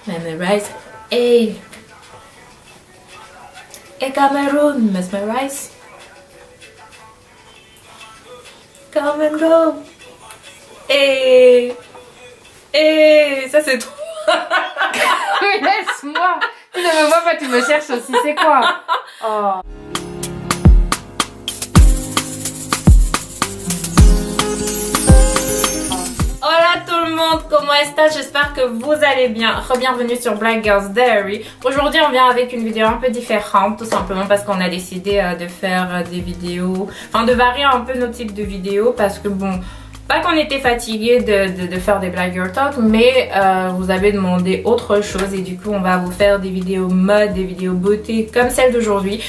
Memorize. Hey. Hey Cameroon, mesmerize. Come and go. Hey. Hey, ça c'est trop. Mais laisse-moi. Tu ne me vois pas, tu me cherches aussi, c'est quoi? Oh. Hola tout le monde, comment est-ce? J'espère que vous allez bien. Re-bienvenue sur Black Girls Diary. Aujourd'hui on vient avec une vidéo un peu différente, tout simplement parce qu'on a décidé de faire des vidéos, enfin de varier un peu nos types de vidéos, parce que bon, pas qu'on était fatigué de faire des Black Girl Talk, mais vous avez demandé autre chose et du coup on va vous faire des vidéos mode, des vidéos beauté comme celle d'aujourd'hui.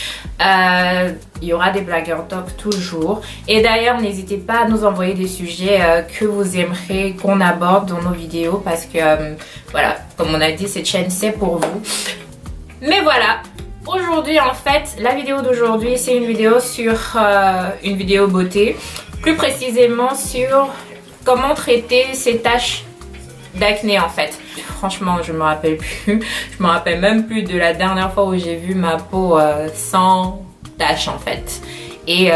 Il y aura des Black Girl Talk toujours. Et d'ailleurs n'hésitez pas à nous envoyer des sujets que vous aimeriez qu'on aborde dans nos vidéos, parce que voilà, comme on a dit, cette chaîne c'est pour vous. Mais voilà, aujourd'hui en fait, la vidéo d'aujourd'hui c'est une vidéo sur une vidéo beauté. Plus précisément sur comment traiter ces taches d'acné en fait. Franchement, je me rappelle plus. Je me rappelle même plus de la dernière fois où j'ai vu ma peau sans taches en fait. Et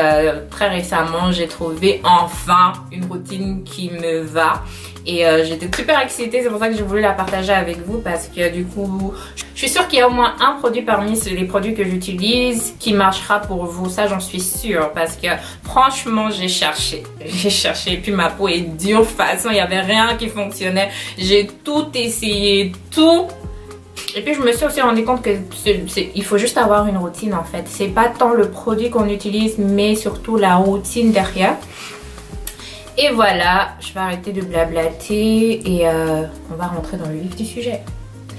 très récemment, j'ai trouvé enfin une routine qui me va. Et j'étais super excitée, c'est pour ça que j'ai voulu la partager avec vous, parce que du coup, je suis sûre qu'il y a au moins un produit parmi les produits que j'utilise qui marchera pour vous, ça j'en suis sûre, parce que franchement j'ai cherché, et puis ma peau est dure, de toute façon il n'y avait rien qui fonctionnait, j'ai tout essayé, tout. Et puis je me suis aussi rendu compte que il faut juste avoir une routine en fait, c'est pas tant le produit qu'on utilise, mais surtout la routine derrière. Et voilà, je vais arrêter de blablater et on va rentrer dans le vif du sujet.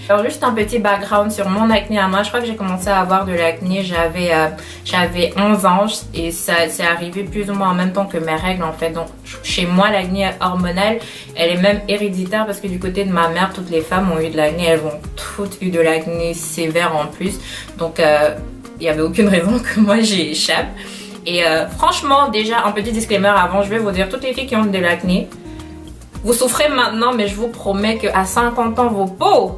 Alors juste un petit background sur mon acné à moi. Je crois que j'ai commencé à avoir de l'acné, j'avais 11 ans et ça c'est arrivé plus ou moins en même temps que mes règles en fait. Donc chez moi l'acné hormonale, elle est même héréditaire, parce que du côté de ma mère, toutes les femmes ont eu de l'acné, elles ont toutes eu de l'acné sévère en plus. Donc il n'y avait aucune raison que moi j'y échappe. Et franchement, déjà un petit disclaimer avant, je vais vous dire, toutes les filles qui ont de l'acné, vous souffrez maintenant, mais je vous promets qu'à 50 ans, vos peaux,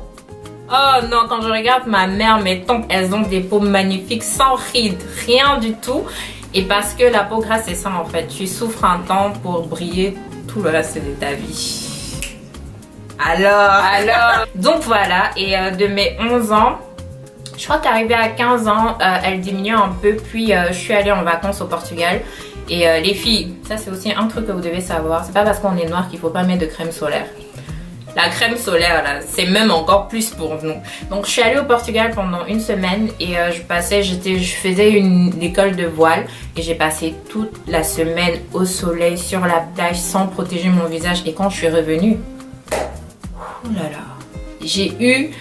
oh non, quand je regarde ma mère, mes tantes, elles ont des peaux magnifiques, sans rides, rien du tout. Et parce que la peau grasse, c'est ça en fait, tu souffres un temps pour briller tout le reste de ta vie. Alors donc voilà, et de mes 11 ans, je crois qu'arrivée à 15 ans, elle diminue un peu, puis je suis allée en vacances au Portugal. Et les filles, ça c'est aussi un truc que vous devez savoir, c'est pas parce qu'on est noir qu'il faut pas mettre de crème solaire. La crème solaire là, c'est même encore plus pour nous. Donc je suis allée au Portugal pendant une semaine et je faisais une école de voile et j'ai passé toute la semaine au soleil sur la plage sans protéger mon visage. Et quand je suis revenue, oh là là, j'ai eu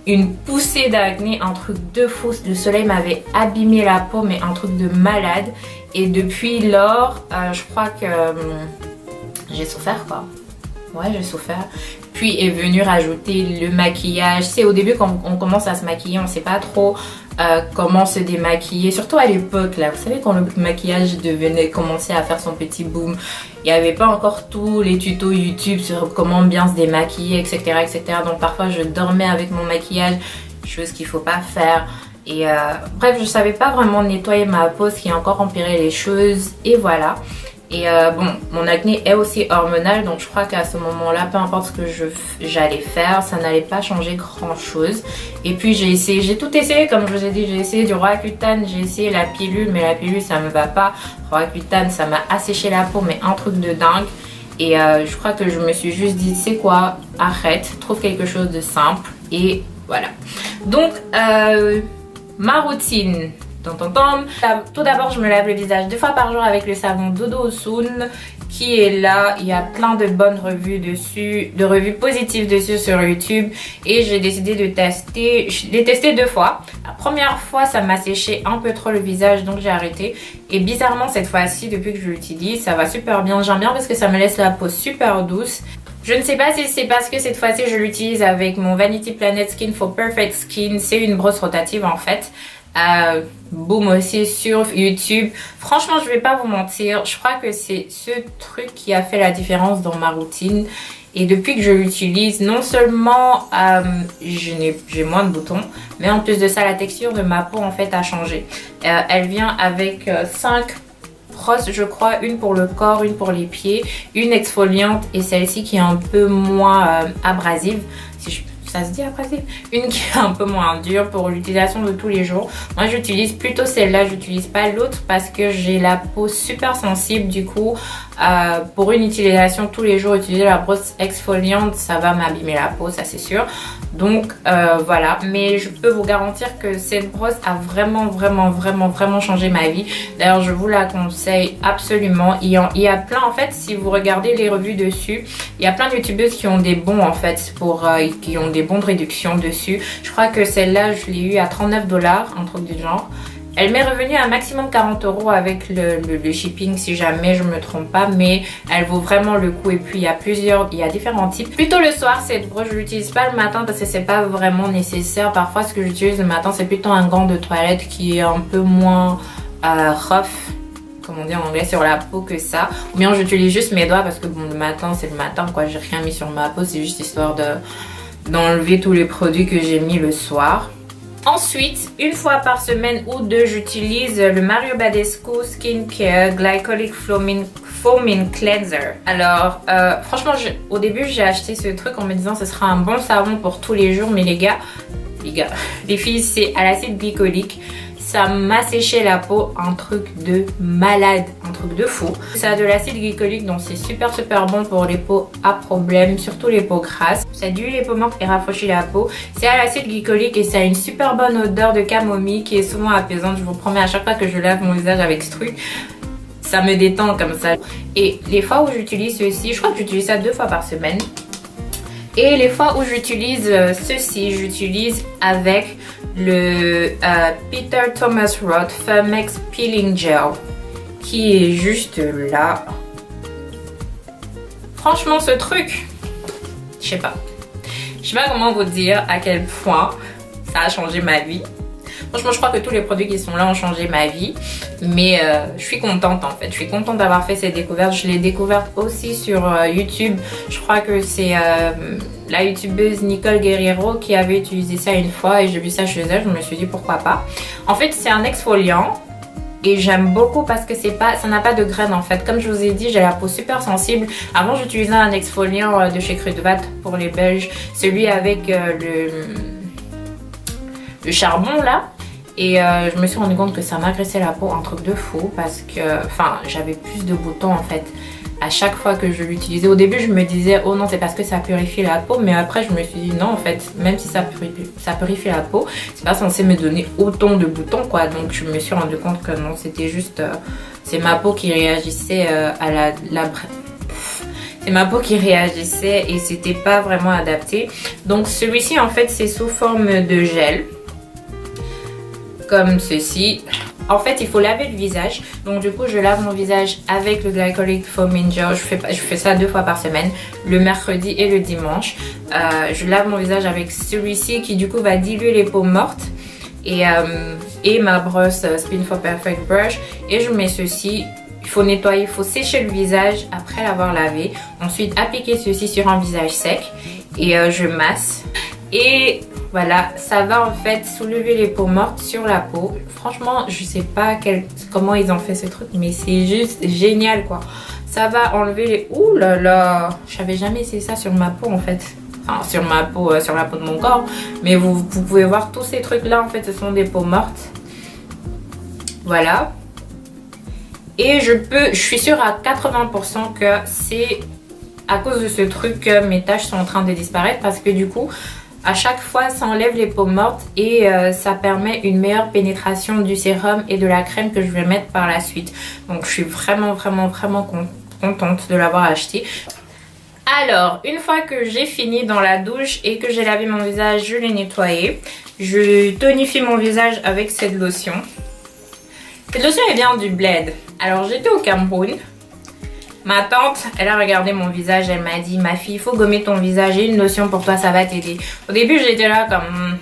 une poussée d'acné, un truc de fou. Le soleil m'avait abîmé la peau, mais un truc de malade. Et depuis lors, je crois que j'ai souffert quoi. Ouais, j'ai souffert. Puis est venu rajouter le maquillage. C'est au début quand on commence à se maquiller, on sait pas trop comment se démaquiller. Surtout à l'époque là, vous savez, quand le maquillage commençait à faire son petit boom. Il n'y avait pas encore tous les tutos YouTube sur comment bien se démaquiller, etc., etc. Donc parfois je dormais avec mon maquillage, chose qu'il faut pas faire. Et bref, je savais pas vraiment nettoyer ma peau, ce qui a encore empiré les choses. Et voilà. Et bon, mon acné est aussi hormonal, donc je crois qu'à ce moment-là, peu importe ce que j'allais faire, ça n'allait pas changer grand-chose. Et puis j'ai tout essayé, comme je vous ai dit, j'ai essayé du Roaccutane, j'ai essayé la pilule, mais la pilule ça me va pas. Roaccutane, ça m'a asséché la peau, mais un truc de dingue. Et je crois que je me suis juste dit, c'est quoi, arrête, trouve quelque chose de simple. Et voilà. Donc, ma routine. Tout d'abord, je me lave le visage 2 fois par jour avec le savon Dodo Osun qui est là. Il y a plein de bonnes revues dessus, de revues positives dessus sur YouTube. Et j'ai décidé de tester. Je l'ai testé 2 fois. La première fois, ça m'a séché un peu trop le visage, donc j'ai arrêté. Et bizarrement, cette fois-ci, depuis que je l'utilise, ça va super bien. J'aime bien parce que ça me laisse la peau super douce. Je ne sais pas si c'est parce que cette fois-ci, je l'utilise avec mon Vanity Planet Skin for Perfect Skin. C'est une brosse rotative en fait. boom aussi sur YouTube. Franchement, je vais pas vous mentir, je crois que c'est ce truc qui a fait la différence dans ma routine. Et depuis que je l'utilise, non seulement j'ai moins de boutons, mais en plus de ça, la texture de ma peau en fait a changé. Elle vient avec 5 brosses, je crois, une pour le corps, une pour les pieds, une exfoliante et celle-ci qui est un peu moins abrasive. Ça se dit abrasive, une qui est un peu moins dure pour l'utilisation de tous les jours. Moi j'utilise plutôt celle-là, j'utilise pas l'autre parce que j'ai la peau super sensible. Du coup pour une utilisation tous les jours, utiliser la brosse exfoliante ça va m'abîmer la peau, ça c'est sûr. Donc voilà, mais je peux vous garantir que cette brosse a vraiment changé ma vie. D'ailleurs je vous la conseille absolument. Il y a plein, en fait, si vous regardez les revues dessus, il y a plein de youtubeuses qui ont des bons en fait, qui ont des bons de réduction dessus. Je crois que celle-là je l'ai eu à 39 $, un truc du genre. Elle m'est revenue à maximum 40 € avec le shipping si jamais je me trompe pas, mais elle vaut vraiment le coup. Et puis il y a différents types. Plutôt le soir cette brosse, je l'utilise pas le matin parce que c'est pas vraiment nécessaire. Parfois ce que j'utilise le matin c'est plutôt un gant de toilette qui est un peu moins rough, comme on dit en anglais, sur la peau que ça. Ou bien j'utilise juste mes doigts parce que bon, le matin c'est le matin quoi, j'ai rien mis sur ma peau, c'est juste histoire d'enlever tous les produits que j'ai mis le soir. Ensuite, une fois par semaine ou deux, j'utilise le Mario Badescu Skincare Glycolic Foaming Cleanser. Alors, franchement, au début, j'ai acheté ce truc en me disant que ce sera un bon savon pour tous les jours. Mais les filles, c'est à l'acide glycolique. Ça m'a séché la peau, un truc de malade, un truc de fou. Ça a de l'acide glycolique, donc c'est super bon pour les peaux à problème, surtout les peaux grasses. Ça dilue les peaux mortes et rafraîchit la peau. C'est à l'acide glycolique et ça a une super bonne odeur de camomille qui est souvent apaisante. Je vous promets, à chaque fois que je lave mon visage avec ce truc, ça me détend comme ça. Et les fois où j'utilise ceci, je crois que j'utilise ça 2 fois par semaine. Et les fois où j'utilise ceci, j'utilise avec le Peter Thomas Roth Firmex Peeling Gel qui est juste là. Franchement ce truc, je sais pas comment vous dire à quel point ça a changé ma vie. Franchement je crois que tous les produits qui sont là ont changé ma vie. Mais je suis contente en fait, je suis contente d'avoir fait cette découverte. Je l'ai découverte aussi sur YouTube. Je crois que c'est la youtubeuse Nicole Guerriero qui avait utilisé ça une fois et j'ai vu ça chez elle, je me suis dit pourquoi pas. En fait c'est un exfoliant et j'aime beaucoup parce que ça n'a pas de graines en fait. Comme je vous ai dit, j'ai la peau super sensible. Avant j'utilisais un exfoliant de chez Kruidvat pour les Belges, celui avec le charbon là. Et je me suis rendu compte que ça m'agressait la peau, un truc de fou, parce que j'avais plus de boutons en fait à chaque fois que je l'utilisais. Au début je me disais oh non c'est parce que ça purifie la peau, mais après je me suis dit non en fait, même si ça purifie la peau, c'est pas censé me donner autant de boutons quoi. Donc je me suis rendu compte que non, c'était juste c'est ma peau qui réagissait c'est ma peau qui réagissait et c'était pas vraiment adapté. Donc celui-ci en fait c'est sous forme de gel comme ceci. En fait il faut laver le visage, donc du coup je lave mon visage avec le Glycolic Foaming Gel. Je fais ça 2 fois par semaine, le mercredi et le dimanche. Je lave mon visage avec celui-ci qui du coup va diluer les peaux mortes et ma brosse Spin for Perfect Brush. Et je mets ceci. Il faut nettoyer, il faut sécher le visage après l'avoir lavé. Ensuite appliquer ceci sur un visage sec et je masse. Et voilà, ça va en fait soulever les peaux mortes sur la peau. Franchement, je sais pas comment ils ont fait ce truc, mais c'est juste génial quoi. Ça va enlever les... Ouh là là, j'avais jamais essayé ça sur ma peau en fait. Enfin, sur ma peau, sur la peau de mon corps. Mais vous pouvez voir tous ces trucs là en fait, ce sont des peaux mortes. Voilà. Et je suis sûre à 80% que c'est à cause de ce truc que mes taches sont en train de disparaître, parce que du coup... À chaque fois, ça enlève les peaux mortes et ça permet une meilleure pénétration du sérum et de la crème que je vais mettre par la suite. Donc je suis vraiment contente de l'avoir acheté. Alors, une fois que j'ai fini dans la douche et que j'ai lavé mon visage, je l'ai nettoyé. Je tonifie mon visage avec cette lotion. Cette lotion elle vient du Bled. Alors j'étais au Cameroun. Ma tante, elle a regardé mon visage, elle m'a dit ma fille, il faut gommer ton visage, j'ai une lotion pour toi, ça va t'aider. Au début j'étais là comme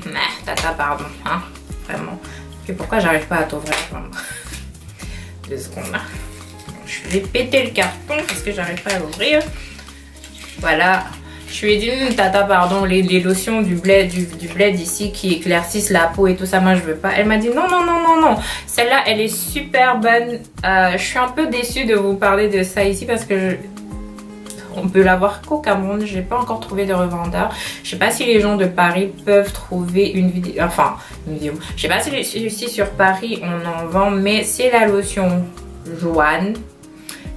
tata pardon, hein, vraiment. Et pourquoi j'arrive pas à t'ouvrir? 2 secondes là. Je vais péter le carton parce que j'arrive pas à l'ouvrir. Voilà. Je lui ai dit, tata, pardon, les lotions du bled ici qui éclaircissent la peau et tout ça, moi je veux pas. Elle m'a dit non, non, non, non, non. Celle-là, elle est super bonne. Je suis un peu déçue de vous parler de ça ici parce que on peut l'avoir qu'au Cameroun. Je n'ai pas encore trouvé de revendeur. Je sais pas si les gens de Paris peuvent trouver une vidéo. Enfin, une vidéo. Je sais pas si sur Paris on en vend, mais c'est la lotion Joanne.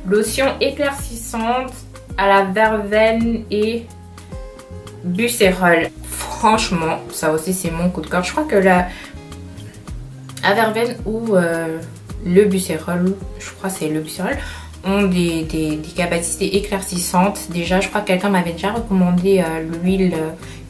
Lotion éclaircissante à la verveine et bucérol. Franchement, ça aussi c'est mon coup de cœur. Je crois que la verveine ou le bucérol, je crois que c'est le bucérol, ont des capacités éclaircissantes. Déjà, je crois que quelqu'un m'avait déjà recommandé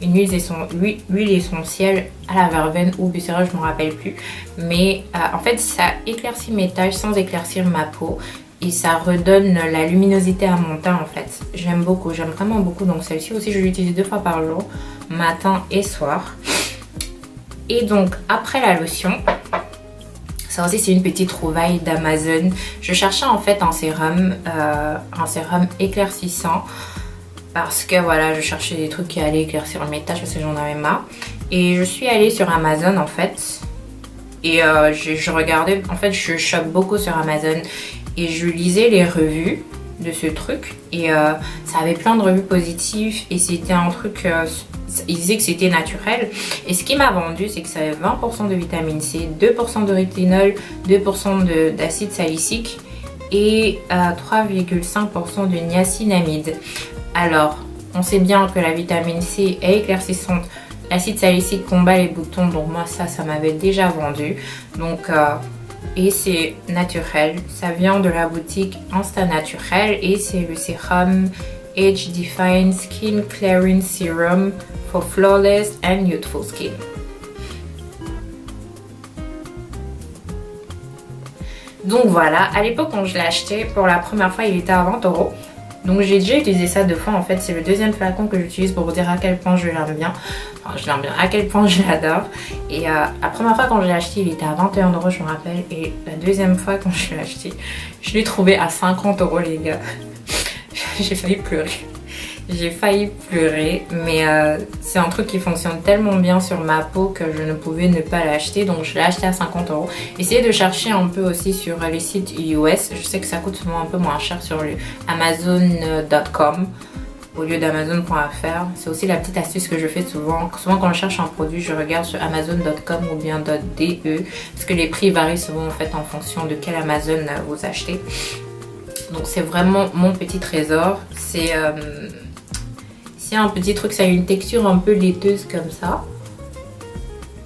une huile essentielle à la verveine ou bucérol, je ne me rappelle plus. Mais en fait, ça éclaircit mes taches sans éclaircir ma peau. Et ça redonne la luminosité à mon teint en fait. J'aime beaucoup, j'aime vraiment beaucoup. Donc celle-ci aussi je l'utilise 2 fois par jour, matin et soir. Et donc après la lotion, ça aussi c'est une petite trouvaille d'Amazon. Je cherchais en fait un sérum éclaircissant. Parce que voilà, je cherchais des trucs qui allaient éclaircir mes taches parce que j'en avais marre. Et je suis allée sur Amazon en fait. Et je regardais, en fait je chope beaucoup sur Amazon. Et je lisais les revues de ce truc et ça avait plein de revues positives et c'était un truc, ils disaient que c'était naturel. Et ce qui m'a vendu, c'est que ça avait 20% de vitamine C, 2% de rétinol, 2% d'acide salicylique et 3,5% de niacinamide. Alors, on sait bien que la vitamine C est éclaircissante, l'acide salicylique combat les boutons, donc moi ça m'avait déjà vendu. Donc et c'est naturel, ça vient de la boutique Insta Naturel et c'est le sérum Age Define Skin Clearing Serum for Flawless and Youthful Skin. Donc voilà, à l'époque quand je l'ai acheté, pour la première fois il était à 20 €. Donc j'ai déjà utilisé ça 2 fois en fait, c'est le 2e flacon que j'utilise pour vous dire à quel point je l'aime bien. Enfin, je l'aime bien, à quel point je l'adore. Et la première fois quand je l'ai acheté, il était à 21 €, je me rappelle. Et la 2e fois quand je l'ai acheté, je l'ai trouvé à 50 € les gars. J'ai failli pleurer. J'ai failli pleurer, mais c'est un truc qui fonctionne tellement bien sur ma peau que je ne pouvais ne pas l'acheter. Donc je l'ai acheté à 50 €. Essayez de chercher un peu aussi sur les sites US. Je sais que ça coûte souvent un peu moins cher sur le Amazon.com au lieu d'Amazon.fr. C'est aussi la petite astuce que je fais souvent. Souvent quand je cherche un produit, je regarde sur Amazon.com ou bien .de parce que les prix varient souvent en fait en fonction de quel Amazon vous achetez. Donc c'est vraiment mon petit trésor. C'est un petit truc, ça a une texture un peu laiteuse comme ça.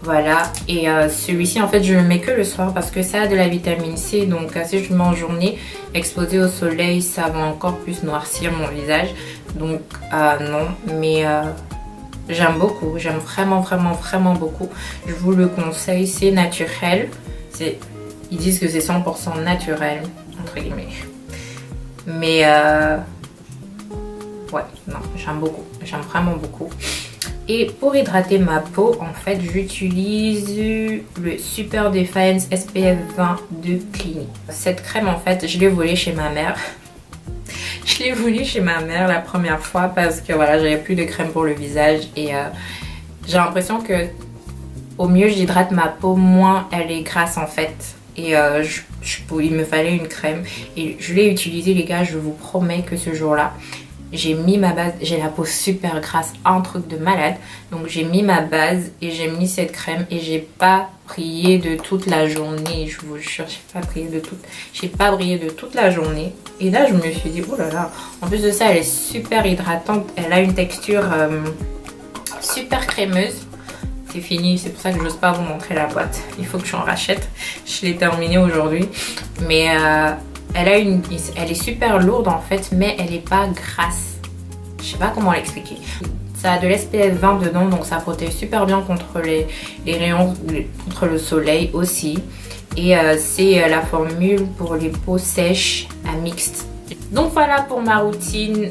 Voilà, et celui-ci en fait je le mets que le soir parce que ça a de la vitamine C. Donc si je le mets en journée, exposé au soleil, ça va encore plus noircir mon visage. Donc non, mais j'aime beaucoup, j'aime vraiment beaucoup. Je vous le conseille, c'est naturel. Ils disent que c'est 100% naturel, entre guillemets. Mais ouais, non, j'aime beaucoup, j'aime vraiment beaucoup. Et pour hydrater ma peau, en fait, j'utilise le Super Defense SPF 20 de Clinique. Cette crème, en fait, je l'ai volée chez ma mère. Je l'ai volée chez ma mère la première fois parce que voilà, j'avais plus de crème pour le visage et j'ai l'impression que au mieux j'hydrate ma peau, moins elle est grasse en fait. Et il me fallait une crème et je l'ai utilisée les gars, je vous promets que ce jour-là, j'ai mis ma base, j'ai la peau super grasse, un truc de malade. Donc j'ai mis ma base et j'ai mis cette crème et j'ai pas brillé de toute la journée. Je vous jure, j'ai pas brillé de toute la journée. Et là je me suis dit, oh là là, en plus de ça elle est super hydratante. Elle a une texture super crémeuse. C'est fini, c'est pour ça que je n'ose pas vous montrer la boîte. Il faut que j'en rachète. Je l'ai terminée aujourd'hui. Mais elle est super lourde en fait, mais elle n'est pas grasse. Je sais pas comment l'expliquer. Ça a de l'SPF 20 dedans, donc ça protège super bien contre les rayons, contre le soleil aussi. Et c'est la formule pour les peaux sèches à mixte. Donc voilà pour ma routine.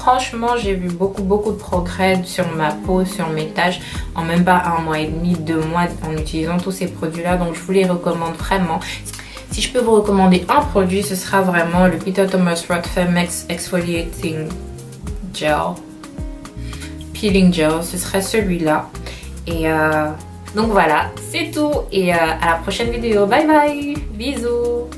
franchement j'ai vu beaucoup de progrès sur ma peau, sur mes taches en même pas 1 mois et demi, 2 mois en utilisant tous ces produits là, donc je vous les recommande vraiment. Si je peux vous recommander un produit, ce sera vraiment le Peter Thomas Roth Femex Exfoliating Gel, Peeling Gel, ce serait celui-là. Et donc voilà, c'est tout et à la prochaine vidéo. Bye bye, bisous.